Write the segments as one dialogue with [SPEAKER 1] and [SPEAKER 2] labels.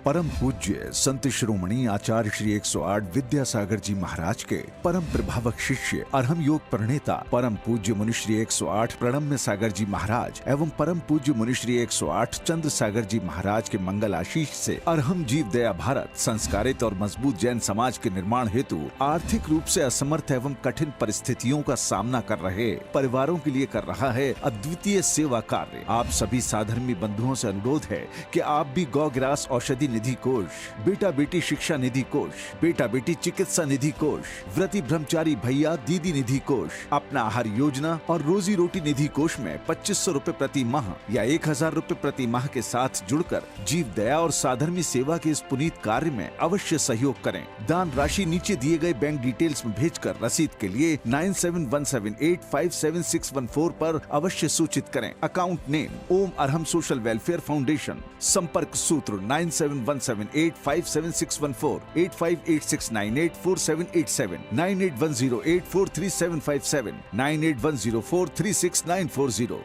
[SPEAKER 1] परम पूज्य संत शिरोमणि आचार्य श्री 108 विद्यासागर जी महाराज के परम प्रभावक शिष्य अरहम योग प्रणेता परम पूज्य मुनि श्री 108 प्रणम्य सागर जी महाराज एवं परम पूज्य मुनि श्री 108 चंद्र सागर जी महाराज के मंगल आशीष से अरहम जीव दया भारत संस्कारित और मजबूत जैन समाज के निर्माण हेतु आर्थिक रूप से असमर्थ एवं कठिन परिस्थितियों का सामना कर रहे परिवारों के लिए कर रहा है अद्वितीय सेवा कार्य। आप सभी साधर्मी बंधुओं से अनुरोध है कि आप भी गौग्रास औषधि निधि कोष, बेटा बेटी शिक्षा निधि कोष, बेटा बेटी चिकित्सा निधि कोष, व्रती ब्रह्मचारी भैया दीदी निधि कोष, अपना आहार योजना और रोजी रोटी निधि कोष में 2500 रूपए प्रति माह या 1000 रूपए प्रति माह के साथ जुड़कर जीव दया और साधर्मी सेवा के इस पुनीत कार्य में अवश्य सहयोग करें। दान राशि नीचे दिए गए बैंक डिटेल्स में भेजकर रसीद के लिए 9717857614 पर अवश्य सूचित करें। अकाउंट नेम ओम अरहम सोशल वेलफेयर फाउंडेशन। संपर्क सूत्र 9717857614, 8586984787, 9810843757, 9810436940।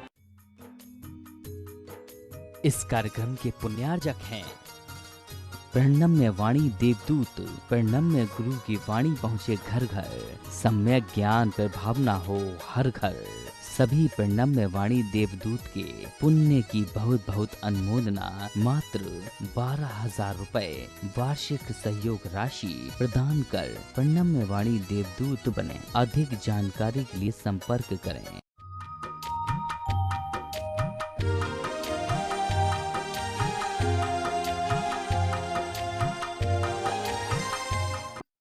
[SPEAKER 2] इस कार्यक्रम के पुण्यार्जक हैं प्रणम्य वाणी देवदूत। प्रणम्य गुरु की वाणी पहुँचे घर घर, सम्यक ज्ञान पर भावना हो हर घर। सभी प्रणम्य वाणी देवदूत के पुण्य की बहुत बहुत अनुमोदना मात्र 12,000 रुपए वार्षिक सहयोग राशि प्रदान कर प्रणम्य वाणी देवदूत बने। अधिक जानकारी के लिए संपर्क करें।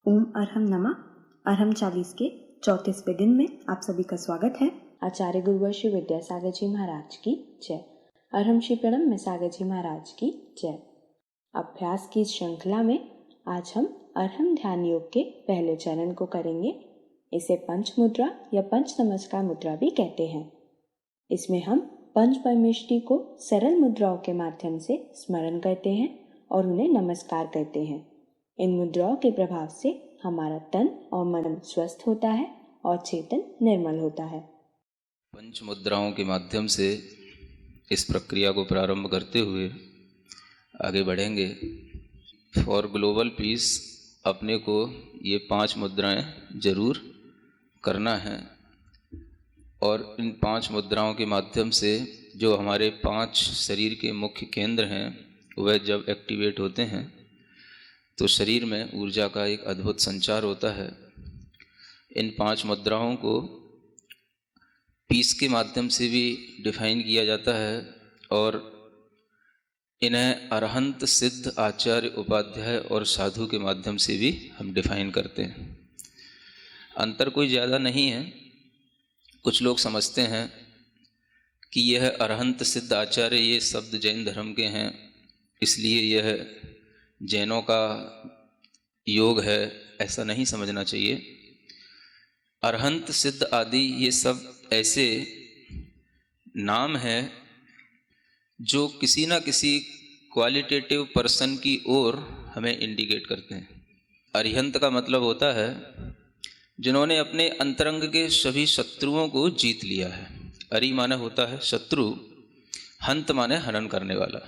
[SPEAKER 3] ओम अरहम नमः। अरहम 40 के 34वें दिन में आप सभी का स्वागत है। आचार्य गुरुवर श्री विद्यासागर जी महाराज की जय। अरहम श्री प्रणम्य सागर जी महाराज की जय। अभ्यास की श्रृंखला में आज हम अरहम ध्यान योग के पहले चरण को करेंगे। इसे पंच मुद्रा या पंच नमस्कार मुद्रा भी कहते हैं। इसमें हम पंच परमेष्टि को सरल मुद्राओं के माध्यम से स्मरण करते हैं और उन्हें नमस्कार करते हैं। इन मुद्राओं के प्रभाव से हमारा तन और मन स्वस्थ होता है और चेतन निर्मल होता है।
[SPEAKER 4] पंच मुद्राओं के माध्यम से इस प्रक्रिया को प्रारंभ करते हुए आगे बढ़ेंगे। फॉर ग्लोबल पीस अपने को ये 5 मुद्राएं जरूर करना है और इन 5 मुद्राओं के माध्यम से जो हमारे 5 शरीर के मुख्य केंद्र हैं वह जब एक्टिवेट होते हैं तो शरीर में ऊर्जा का एक अद्भुत संचार होता है। इन 5 मुद्राओं को पीस के माध्यम से भी डिफाइन किया जाता है और इन्हें अरहंत सिद्ध आचार्य उपाध्याय और साधु के माध्यम से भी हम डिफाइन करते हैं। अंतर कोई ज़्यादा नहीं है। कुछ लोग समझते हैं कि यह अरहंत सिद्ध आचार्य ये शब्द जैन धर्म के हैं इसलिए यह जैनों का योग है, ऐसा नहीं समझना चाहिए। अरहंत सिद्ध आदि ये सब ऐसे नाम हैं जो किसी न किसी क्वालिटेटिव पर्सन की ओर हमें इंडिकेट करते हैं। अरिहंत का मतलब होता है जिन्होंने अपने अंतरंग के सभी शत्रुओं को जीत लिया है। अरि माने होता है शत्रु, हंत माने हनन करने वाला।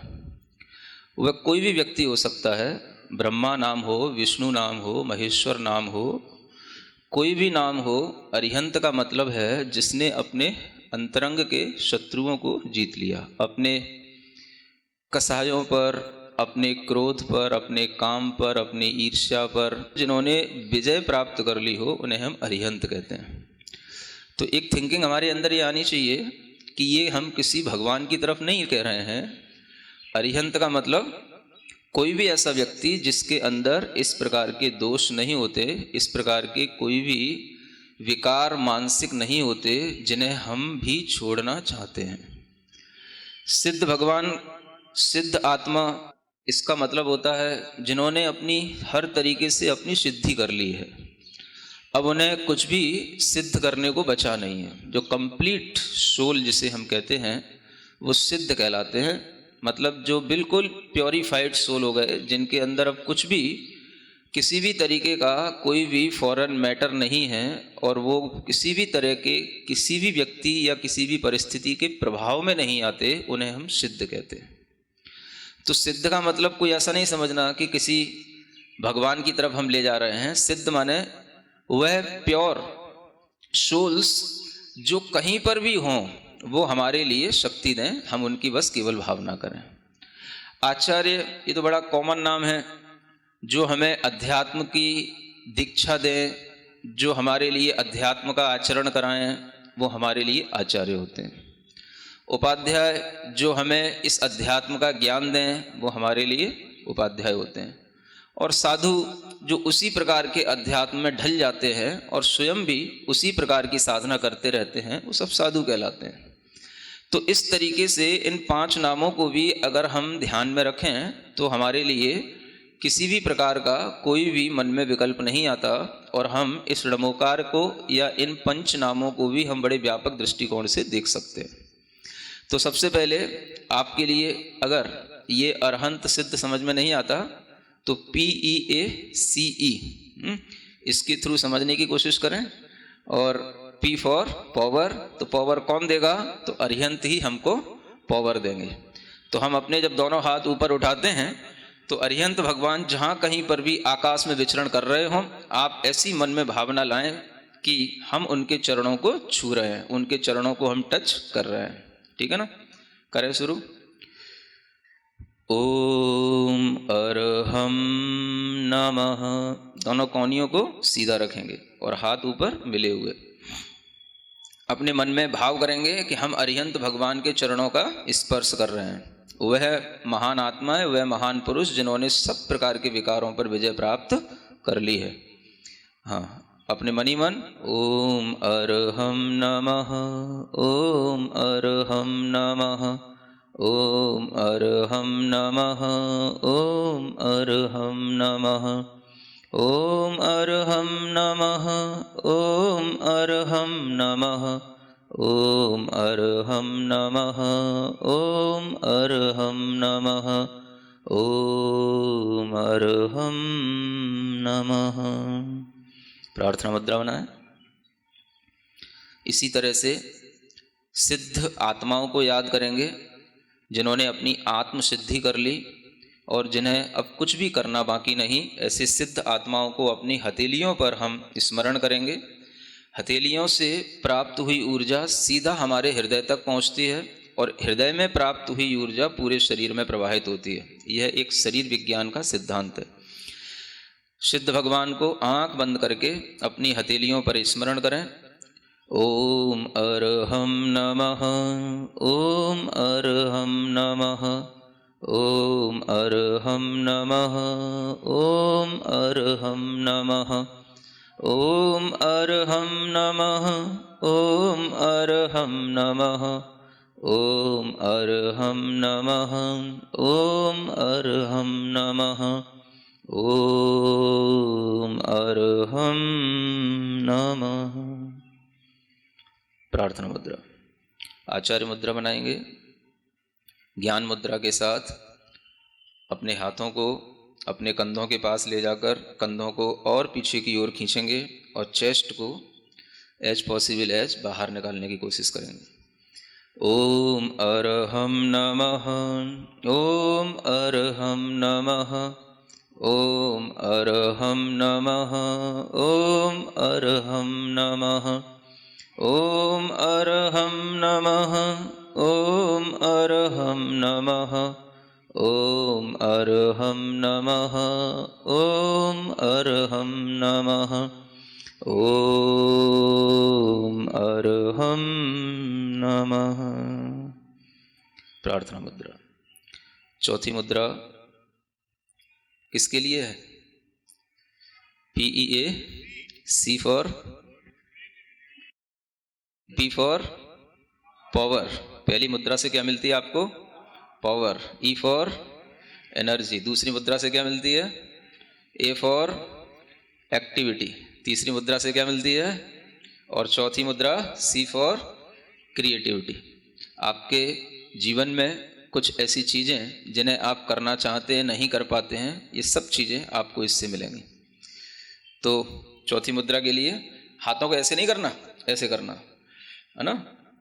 [SPEAKER 4] वह कोई भी व्यक्ति हो सकता है, ब्रह्मा नाम हो, विष्णु नाम हो, महेश्वर नाम हो, कोई भी नाम हो। अरिहंत का मतलब है जिसने अपने अंतरंग के शत्रुओं को जीत लिया। अपने कसायों पर, अपने क्रोध पर, अपने काम पर, अपनी ईर्ष्या पर जिन्होंने विजय प्राप्त कर ली हो उन्हें हम अरिहंत कहते हैं। तो एक थिंकिंग हमारे अंदर ये आनी चाहिए कि ये हम किसी भगवान की तरफ नहीं कह रहे हैं। अरिहंत का मतलब कोई भी ऐसा व्यक्ति जिसके अंदर इस प्रकार के दोष नहीं होते, इस प्रकार के कोई भी विकार मानसिक नहीं होते जिन्हें हम भी छोड़ना चाहते हैं। सिद्ध भगवान, सिद्ध आत्मा, इसका मतलब होता है जिन्होंने अपनी हर तरीके से अपनी सिद्धि कर ली है। अब उन्हें कुछ भी सिद्ध करने को बचा नहीं है। जो कंप्लीट सोल जिसे हम कहते हैं वो सिद्ध कहलाते हैं। मतलब जो बिल्कुल प्योरीफाइड सोल हो गए, जिनके अंदर अब कुछ भी किसी भी तरीके का कोई भी फॉरेन मैटर नहीं है और वो किसी भी तरह के किसी भी व्यक्ति या किसी भी परिस्थिति के प्रभाव में नहीं आते, उन्हें हम सिद्ध कहते हैं। तो सिद्ध का मतलब कोई ऐसा नहीं समझना कि किसी भगवान की तरफ हम ले जा रहे हैं। सिद्ध माने वह प्योर सोल्स जो कहीं पर भी हों वो हमारे लिए शक्ति दें, हम उनकी बस केवल भावना करें। आचार्य ये तो बड़ा कॉमन नाम है, जो हमें अध्यात्म की दीक्षा दें, जो हमारे लिए अध्यात्म का आचरण कराएं, वो हमारे लिए आचार्य होते हैं। उपाध्याय जो हमें इस अध्यात्म का ज्ञान दें, वो हमारे लिए उपाध्याय होते हैं। और साधु जो उसी प्रकार के अध्यात्म में ढल जाते हैं और स्वयं भी उसी प्रकार की साधना करते रहते हैं, वो सब साधु कहलाते हैं। तो इस तरीके से इन 5 नामों को भी अगर हम ध्यान में रखें तो हमारे लिए किसी भी प्रकार का कोई भी मन में विकल्प नहीं आता, और हम इस णमोकार को या इन 5 नामों को भी हम बड़े व्यापक दृष्टिकोण से देख सकते हैं। तो सबसे पहले आपके लिए अगर ये अरहंत सिद्ध समझ में नहीं आता तो PEACE इसके थ्रू समझने की कोशिश करें। और P फॉर पावर, तो पावर कौन देगा? तो अरिहंत ही हमको पावर देंगे। तो हम अपने जब दोनों हाथ ऊपर उठाते हैं तो अरिहंत भगवान जहाँ कहीं पर भी आकाश में विचरण कर रहे हों, आप ऐसी मन में भावना लाएं कि हम उनके चरणों को छू रहे हैं, उनके चरणों को हम टच कर रहे हैं। ठीक है ना? करें शुरू। ओम अरहम नमः। दोनों कोहनियों को सीधा रखेंगे और हाथ ऊपर मिले हुए। अपने मन में भाव करेंगे कि हम अरिहंत भगवान के चरणों का स्पर्श कर रहे हैं। वह महान आत्मा है, वह महान पुरुष जिन्होंने सब प्रकार के विकारों पर विजय प्राप्त कर ली है। हाँ, अपने मनी मन ओम अरहम नमः, ओम अरहम नमः, ओम अरहम नमः, ओम अरहम नमः, ओम अरहम नमः, ओम अरहम नमः, ओम अरहम नमः, ओम अरहम नमः, ओम अरहम नमः। प्रार्थना मुद्रा बनाएं। इसी तरह से सिद्ध आत्माओं को याद करेंगे जिन्होंने अपनी आत्म सिद्धि कर ली और जिन्हें अब कुछ भी करना बाकी नहीं। ऐसे सिद्ध आत्माओं को अपनी हथेलियों पर हम स्मरण करेंगे। हथेलियों से प्राप्त हुई ऊर्जा सीधा हमारे हृदय तक पहुंचती है और हृदय में प्राप्त हुई ऊर्जा पूरे शरीर में प्रवाहित होती है। यह एक शरीर विज्ञान का सिद्धांत है। सिद्ध भगवान को आंख बंद करके अपनी हथेलियों पर स्मरण करें। ओम अरहम नमः, ओम अरहम नमः, ओम अरहम नमः, ओम अरहम नमः, ओम अरहम नमः, ओम अरहम नमः, ओम अरहम नमः, ओम अरहम नमः, ओम अरहम नमः। प्रार्थना मुद्रा। आचार्य मुद्रा बनाएंगे। ज्ञान मुद्रा के साथ अपने हाथों को अपने कंधों के पास ले जाकर कंधों को और पीछे की ओर खींचेंगे और चेस्ट को एज पॉसिबल एज बाहर निकालने की कोशिश करेंगे। ओम अरहम नमः, ओम अरहम नमः, ओम अरहम नमः, ओम अरहम नमः, ओम अरहम नमः, ओम अरहम नमः, ओम अरहम नमः, ओम अरहम नमः, ओम अरहम नमः। प्रार्थना मुद्रा। चौथी मुद्रा किसके लिए है? PEAC for P for power. पहली मुद्रा से क्या मिलती है आपको? पावर। E for energy. दूसरी मुद्रा से क्या मिलती है? A for activity. तीसरी मुद्रा से क्या मिलती है? और चौथी मुद्रा C फॉर क्रिएटिविटी। आपके जीवन में कुछ ऐसी चीज़ें जिन्हें आप करना चाहते हैं नहीं कर पाते हैं, ये सब चीज़ें आपको इससे मिलेंगी। तो चौथी मुद्रा के लिए हाथों को ऐसे नहीं करना, ऐसे करना है ना।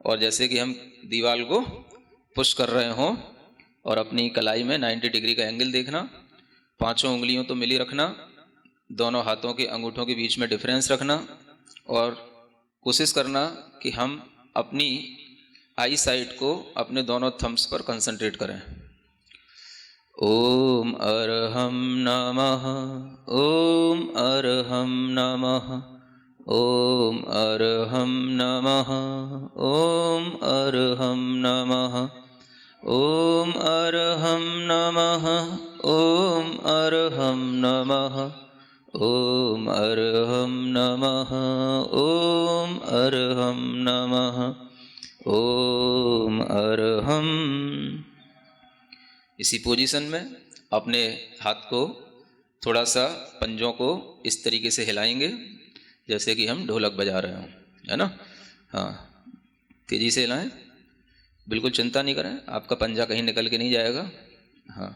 [SPEAKER 4] और जैसे कि हम दीवार को पुश कर रहे हों और अपनी कलाई में 90 डिग्री का एंगल देखना, पांचों उंगलियों तो मिली रखना, दोनों हाथों के अंगूठों के बीच में डिफरेंस रखना और कोशिश करना कि हम अपनी आई साइट को अपने दोनों थम्स पर कंसंट्रेट करें। ओम अरहम नमः, ओम अरहम नमः, ओम अरहम नमः, ओम अरहम नमः, ओम अरहम नमः, ओम अरहम नमः, ओम अरहम नमः, ओम अरहम नमः, ओम अरहम। इसी पोजीशन में अपने हाथ को थोड़ा सा पंजों को इस तरीके से हिलाएंगे जैसे कि हम ढोलक बजा रहे हों, है ना। हाँ, तेजी से हिलाएं, बिल्कुल चिंता नहीं करें, आपका पंजा कहीं निकल के नहीं जाएगा। हाँ,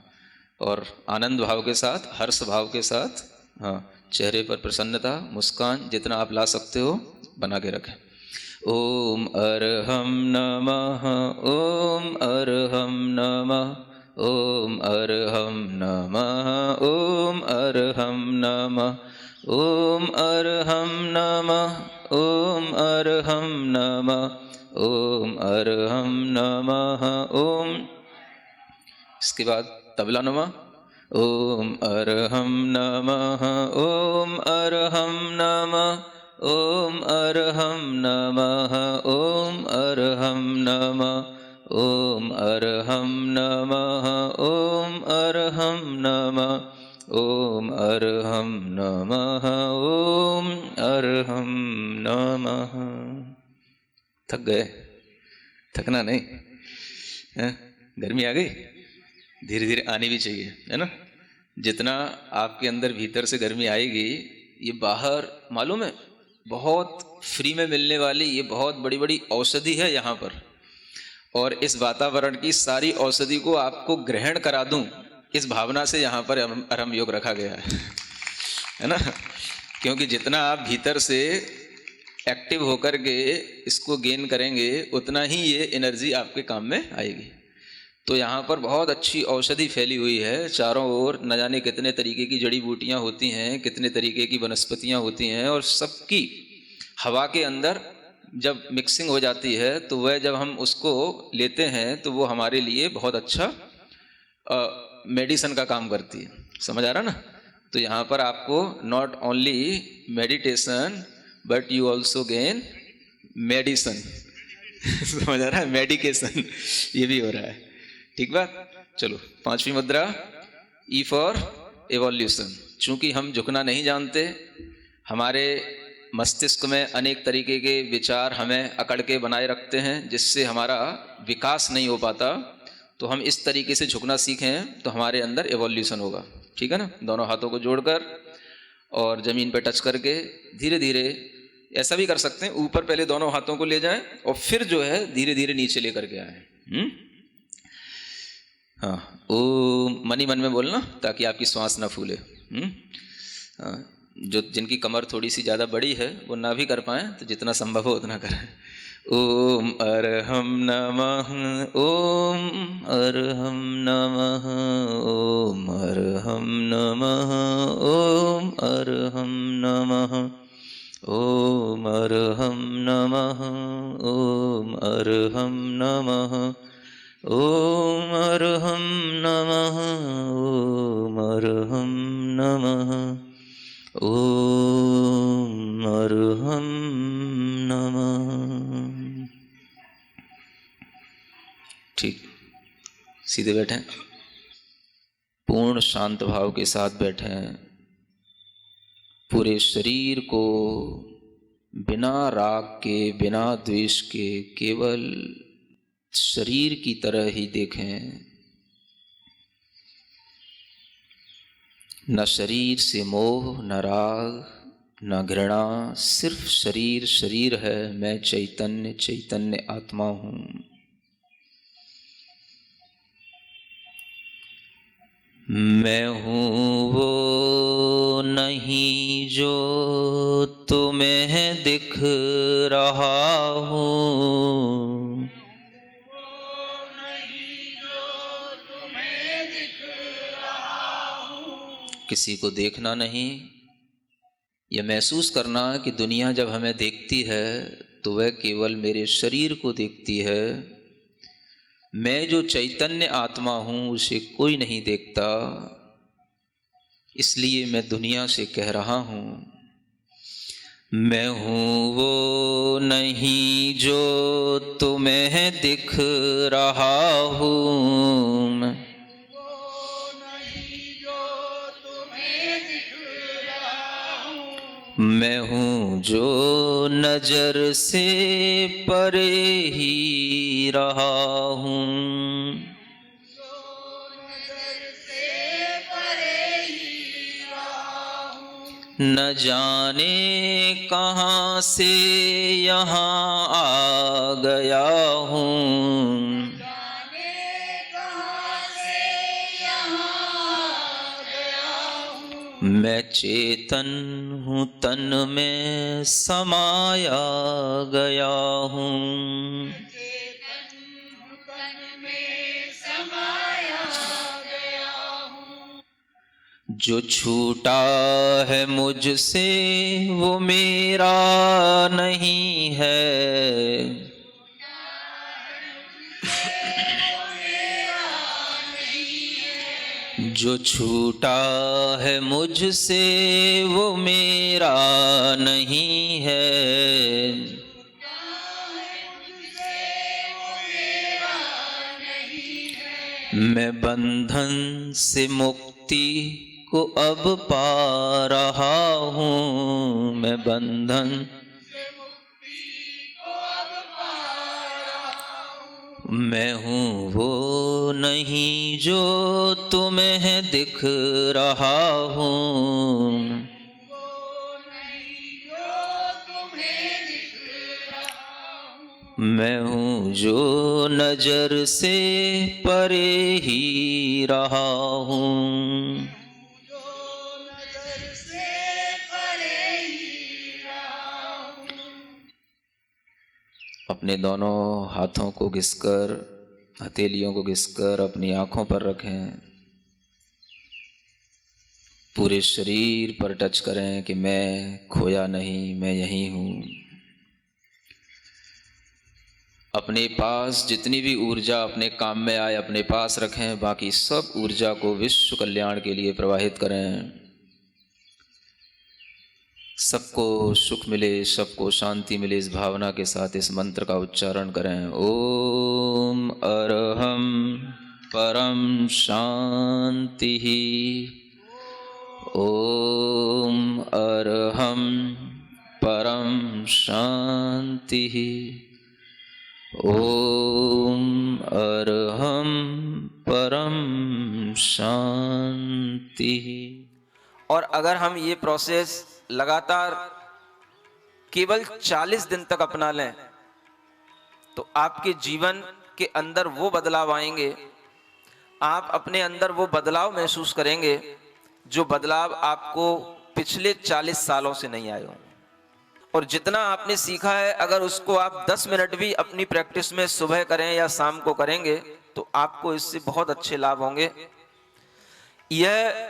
[SPEAKER 4] और आनंद भाव के साथ, हर्ष भाव के साथ, हाँ, चेहरे पर प्रसन्नता, मुस्कान जितना आप ला सकते हो बना के रखें। ओम अरहम नमः, ओम अरहम नमः, ओम अरहम नमः, ओम अरहम नमः, ओम अरहम नमः, ओम अरहम नमः, ओम अरहम नमः, ओम। इसके बाद तबला नुमा। ओम अरहम नमः, ओम अरहम नमः, ओम अरहम नमः, ओम अरहम नमः, ओम अरहम नमः, ओम अरहम नमः, ओम अरहम नमः, ओम अरहम नमः। थक गए? थकना नहीं है? गर्मी आ गई? धीरे धीरे आनी भी चाहिए, है ना। जितना आपके अंदर भीतर से गर्मी आएगी, ये बाहर मालूम है बहुत फ्री में मिलने वाली ये बहुत बड़ी बड़ी औषधि है यहाँ पर, और इस वातावरण की सारी औषधि को आपको ग्रहण करा दूं, इस भावना से यहाँ पर अरहम योग रखा गया है ना। क्योंकि जितना आप भीतर से एक्टिव होकर के इसको गेन करेंगे, उतना ही ये एनर्जी आपके काम में आएगी। तो यहाँ पर बहुत अच्छी औषधि फैली हुई है चारों ओर, न जाने कितने तरीके की जड़ी बूटियाँ होती हैं, कितने तरीके की वनस्पतियाँ होती हैं, और सबकी हवा के अंदर जब मिक्सिंग हो जाती है तो वह जब हम उसको लेते हैं तो वो हमारे लिए बहुत अच्छा मेडिसिन का काम करती है। समझ आ रहा ना। तो यहाँ पर आपको not only meditation but you also gain medicine. समझ आ रहा है, मेडिकेशन ये भी हो रहा है। ठीक बात। चलो, पांचवी मुद्रा, ई फॉर एवोल्यूशन। चूंकि हम झुकना नहीं जानते, हमारे मस्तिष्क में अनेक तरीके के विचार हमें अकड़ के बनाए रखते हैं, जिससे हमारा विकास नहीं हो पाता। तो हम इस तरीके से झुकना सीखें तो हमारे अंदर एवोल्यूशन होगा। ठीक है ना। दोनों हाथों को जोड़कर और जमीन पर टच करके धीरे धीरे, ऐसा भी कर सकते हैं ऊपर पहले दोनों हाथों को ले जाएं और फिर जो है धीरे धीरे नीचे लेकर के आए। हाँ, ओम मनी मन में बोलना ताकि आपकी श्वास ना फूले। हाँ, जो जिनकी कमर थोड़ी सी ज़्यादा बड़ी है वो ना भी कर पाएँ तो जितना संभव हो उतना करें। ओम अरहम नमः, ओम अरहम नमः, ओम अरहम नमः, ओम अरहम नमः, ओम अरहम नमः, ओम अरहम नमः, ओम अरहम नमः, ओम अरहम नमः, ओम अरहम नमः। ठीक, सीधे बैठें, पूर्ण शांत भाव के साथ बैठें। पूरे शरीर को बिना राग के, बिना द्वेष के, केवल शरीर की तरह ही देखें। न शरीर से मोह, न राग, न घृणा, सिर्फ शरीर शरीर है। मैं चैतन्य चैतन्य आत्मा हूँ। मैं हूँ वो नहीं जो तुम्हें दिख रहा हूँ। किसी को देखना नहीं, यह महसूस करना कि दुनिया जब हमें देखती है तो वह केवल मेरे शरीर को देखती है। मैं जो चैतन्य आत्मा हूँ उसे कोई नहीं देखता। इसलिए मैं दुनिया से कह रहा हूँ, मैं हूँ वो नहीं जो तुम्हें दिख रहा हूँ। मैं हूँ जो नजर से परे ही रहा हूँ। न जाने कहाँ से यहाँ आ गया हूँ। मैं चेतन हूँ, तन में समाया गया हूँ। जो छूटा है मुझसे वो मेरा नहीं है। जो छूटा है मुझसे वो मेरा नहीं है। मैं बंधन से मुक्ति को अब पा रहा हूँ। मैं बंधन मैं हूँ वो नहीं जो तुम्हें दिख रहा हूँ। मैं हूँ जो नजर से परे ही रहा हूँ। अपने दोनों हाथों को घिसकर, हथेलियों को घिसकर अपनी आंखों पर रखें। पूरे शरीर पर टच करें कि मैं खोया नहीं, मैं यहीं हूँ। अपने पास जितनी भी ऊर्जा अपने काम में आए अपने पास रखें। बाकी सब ऊर्जा को विश्व कल्याण के लिए प्रवाहित करें। सबको सुख मिले, सबको शांति मिले, इस भावना के साथ इस मंत्र का उच्चारण करें। ओम अरहम परम शांति। ओम अरहम परम शांति। ओम अरहम परम शांति।
[SPEAKER 5] और अगर हम ये प्रोसेस लगातार केवल 40 दिन तक अपना लें तो आपके जीवन के अंदर वो बदलाव आएंगे। आप अपने अंदर वो बदलाव महसूस करेंगे जो बदलाव आपको पिछले 40 सालों से नहीं आए हों। और जितना आपने सीखा है अगर उसको आप 10 मिनट भी अपनी प्रैक्टिस में सुबह करें या शाम को करेंगे तो आपको इससे बहुत अच्छे लाभ होंगे। यह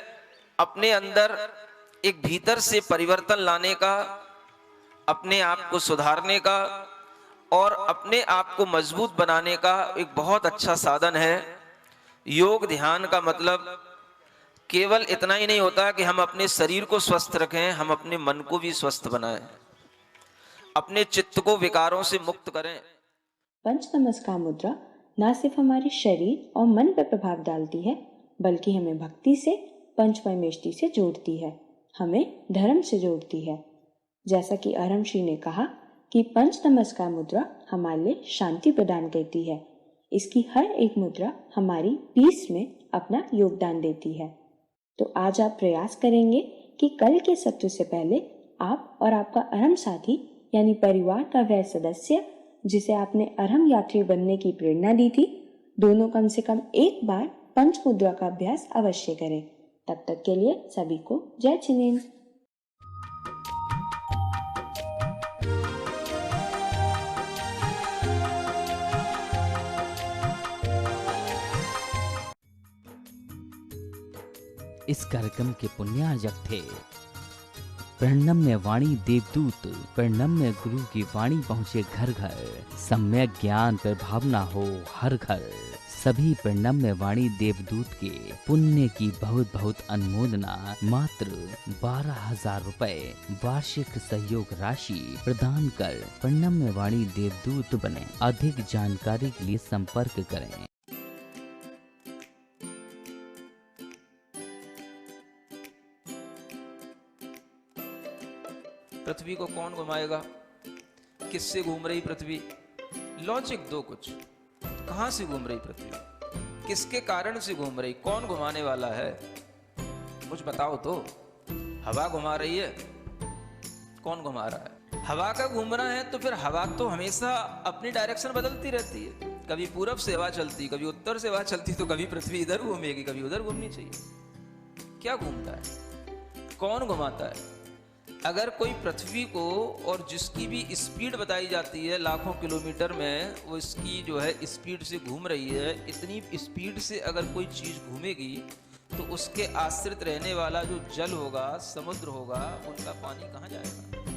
[SPEAKER 5] अपने अंदर एक भीतर से परिवर्तन लाने का, अपने आप को सुधारने का और अपने आप को मजबूत बनाने का एक बहुत अच्छा साधन है। योग ध्यान का मतलब केवल इतना ही नहीं होता कि हम अपने शरीर को स्वस्थ रखें, हम अपने मन को भी स्वस्थ बनाएं, अपने चित्त को विकारों से मुक्त करें।
[SPEAKER 3] पंच नमस्कार मुद्रा न सिर्फ हमारे शरीर और मन पर प्रभाव डालती है बल्कि हमें भक्ति से, पंच परमेष्टि से जोड़ती है, हमें धर्म से जोड़ती है। जैसा कि अरहम ने कहा कि पंच नमस्कार मुद्रा हमारे लिए शांति प्रदान करती है। इसकी हर एक मुद्रा हमारी पीस में अपना योगदान देती है। तो आज आप प्रयास करेंगे कि कल के सत्र से पहले आप और आपका अरहम साथी यानी परिवार का वह सदस्य जिसे आपने अरहम यात्री बनने की प्रेरणा दी थी, दोनों कम से कम एक बार पंच मुद्रा का अभ्यास अवश्य करें। तब तक के लिए सभी को जय जिनेन्द्र।
[SPEAKER 2] इस कार्यक्रम के पुण्यार्जक थे। प्रणम्य वाणी देवदूत, प्रणम्य गुरु की वाणी पहुँचे घर घर, सम्यक ज्ञान पर भावना हो हर घर। सभी प्रणम्य वाणी देवदूत के पुण्य की बहुत बहुत अनुमोदना मात्र 12,000 रुपए वार्षिक सहयोग राशि प्रदान कर प्रणम्य वाणी देवदूत बने। अधिक जानकारी के लिए संपर्क करें।
[SPEAKER 5] पृथ्वी को कौन घुमाएगा? किससे घूम रही पृथ्वी? लॉजिक दो कुछ। कहां से घूम रही पृथ्वी? किसके कारण से घूम रही? कौन घुमाने वाला है? कुछ बताओ तो। हवा घुमा रही है? कौन घुमा रहा है? हवा का घूमना है तो फिर हवा तो हमेशा अपनी डायरेक्शन बदलती रहती है। कभी पूरब से हवा चलती, कभी उत्तर से हवा चलती, तो कभी पृथ्वी इधर घूमेगी, कभी उधर घूमनी चाहिए। क्या घूमता है? कौन घुमाता है? अगर कोई पृथ्वी को, और जिसकी भी स्पीड बताई जाती है लाखों किलोमीटर में, वो इसकी जो है स्पीड से घूम रही है, इतनी स्पीड से अगर कोई चीज घूमेगी तो उसके आश्रित रहने वाला जो जल होगा, समुद्र होगा, उनका पानी कहाँ जाएगा?